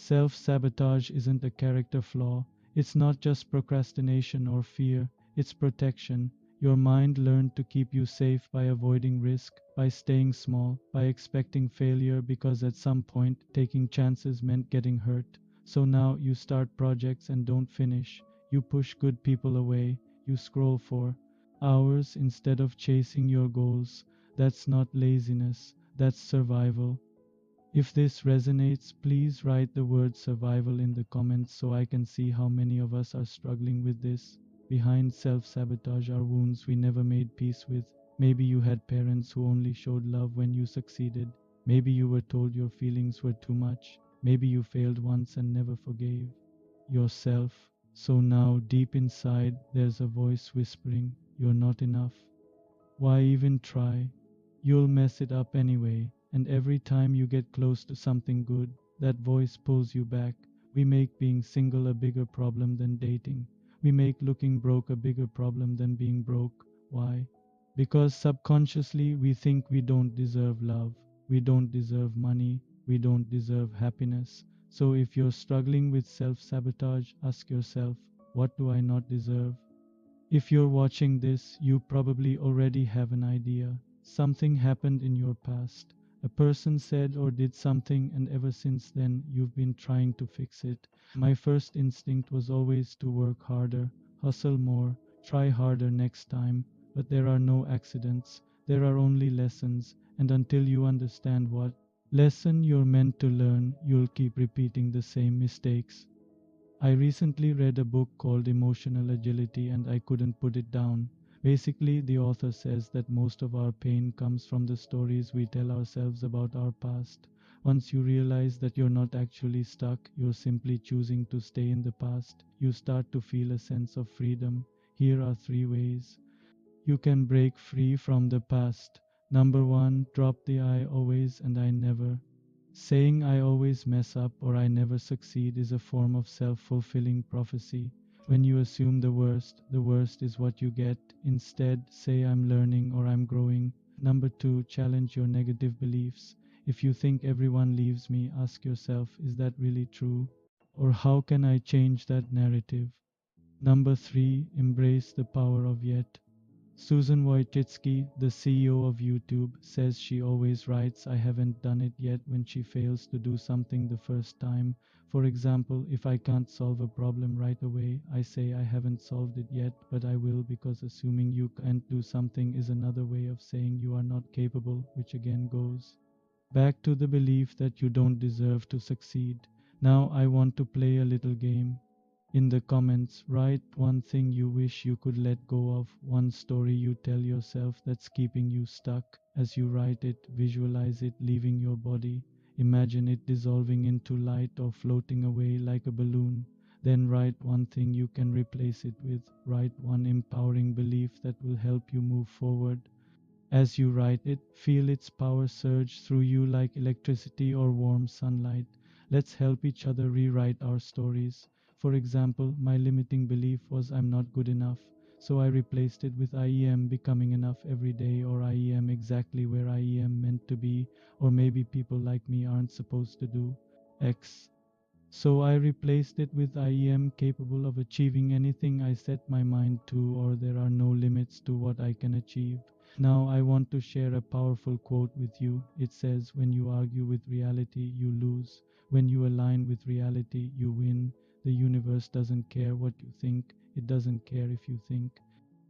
Self-sabotage isn't a character flaw. It's not just procrastination or fear, it's protection. Your mind learned to keep you safe by avoiding risk, by staying small, by expecting failure because at some point taking chances meant getting hurt. So now you start projects and don't finish. You push good people away. You scroll for hours instead of chasing your goals. That's not laziness, that's survival. If this resonates, please write the word survival in the comments so I can see how many of us are struggling with this. Behind self-sabotage are wounds we never made peace with. Maybe you had parents who only showed love when you succeeded. Maybe you were told your feelings were too much. Maybe you failed once and never forgave yourself. So now, deep inside, there's a voice whispering, "You're not enough. Why even try? You'll mess it up anyway." And every time you get close to something good, that voice pulls you back. We make being single a bigger problem than dating. We make looking broke a bigger problem than being broke. Why? Because subconsciously we think we don't deserve love, we don't deserve money, we don't deserve happiness. So if you're struggling with self-sabotage, ask yourself, what do I not deserve? If you're watching this, you probably already have an idea. Something happened in your past. A person said or did something, and ever since then, you've been trying to fix it. My first instinct was always to work harder, hustle more, try harder next time. But there are no accidents, there are only lessons, and until you understand what lesson you're meant to learn, you'll keep repeating the same mistakes. I recently read a book called Emotional Agility and I couldn't put it down. Basically, the author says that most of our pain comes from the stories we tell ourselves about our past. Once you realize that you're not actually stuck, you're simply choosing to stay in the past, you start to feel a sense of freedom. Here are 3 ways you can break free from the past. Number 1, drop the I always and I never. Saying I always mess up or I never succeed is a form of self-fulfilling prophecy. When you assume the worst is what you get. Instead, say I'm learning or I'm growing. Number 2, challenge your negative beliefs. If you think everyone leaves me, ask yourself, is that really true? Or how can I change that narrative? Number 3, embrace the power of yet. Susan Wojcicki, the CEO of YouTube, says she always writes "I haven't done it yet" when she fails to do something the first time. For example, if I can't solve a problem right away, I say I haven't solved it yet, but I will, because assuming you can't do something is another way of saying you are not capable, which again goes back to the belief that you don't deserve to succeed. Now I want to play a little game. In the comments, write one thing you wish you could let go of, one story you tell yourself that's keeping you stuck. As you write it, visualize it leaving your body. Imagine it dissolving into light or floating away like a balloon. Then write one thing you can replace it with. Write one empowering belief that will help you move forward. As you write it, feel its power surge through you like electricity or warm sunlight. Let's help each other rewrite our stories. For example, my limiting belief was I'm not good enough, so I replaced it with I am becoming enough every day, or I am exactly where I am meant to be, or maybe people like me aren't supposed to do X. So I replaced it with I am capable of achieving anything I set my mind to, or there are no limits to what I can achieve. Now I want to share a powerful quote with you. It says, "When you argue with reality, you lose. When you align with reality, you win. The universe doesn't care what you think. It doesn't care if you think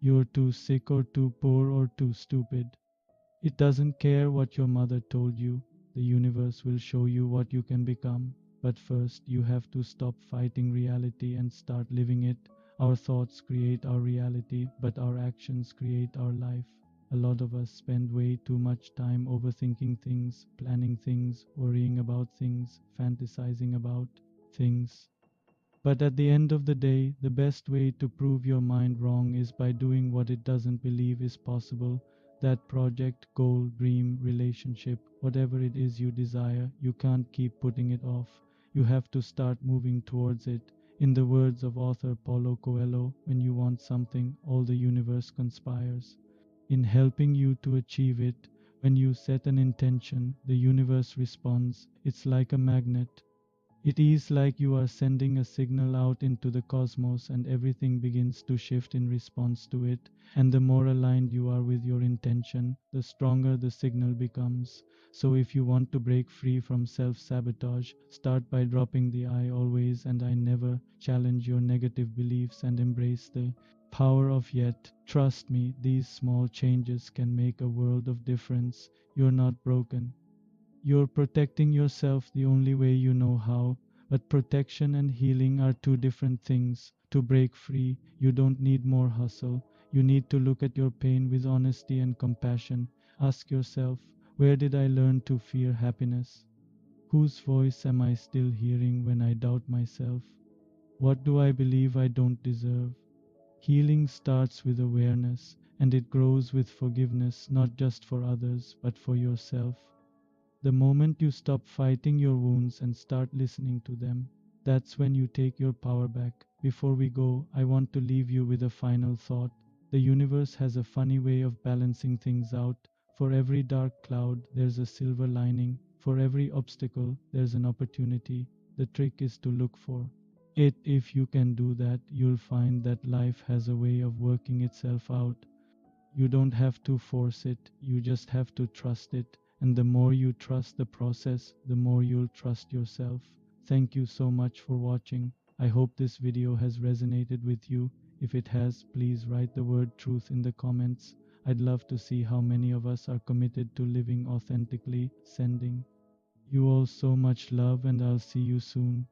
you're too sick or too poor or too stupid. It doesn't care what your mother told you. The universe will show you what you can become. But first, you have to stop fighting reality and start living it." Our thoughts create our reality, but our actions create our life. A lot of us spend way too much time overthinking things, planning things, worrying about things, fantasizing about things. But at the end of the day, the best way to prove your mind wrong is by doing what it doesn't believe is possible. That project, goal, dream, relationship, whatever it is you desire, you can't keep putting it off. You have to start moving towards it. In the words of author Paulo Coelho, when you want something, all the universe conspires in helping you to achieve it. When you set an intention, the universe responds. It's like a magnet. It is like you are sending a signal out into the cosmos and everything begins to shift in response to it. And the more aligned you are with your intention, the stronger the signal becomes. So if you want to break free from self-sabotage, start by dropping the I always and I never, challenge your negative beliefs and embrace the power of yet. Trust me, these small changes can make a world of difference. You're not broken. You're protecting yourself the only way you know how, but protection and healing are two different things. To break free, you don't need more hustle. You need to look at your pain with honesty and compassion. Ask yourself, where did I learn to fear happiness? Whose voice am I still hearing when I doubt myself? What do I believe I don't deserve? Healing starts with awareness, and it grows with forgiveness, not just for others, but for yourself. The moment you stop fighting your wounds and start listening to them, that's when you take your power back. Before we go, I want to leave you with a final thought. The universe has a funny way of balancing things out. For every dark cloud, there's a silver lining. For every obstacle, there's an opportunity. The trick is to look for it. If you can do that, you'll find that life has a way of working itself out. You don't have to force it, you just have to trust it. And the more you trust the process, the more you'll trust yourself. Thank you so much for watching. I hope this video has resonated with you. If it has, please write the word truth in the comments. I'd love to see how many of us are committed to living authentically. Sending you all so much love, and I'll see you soon.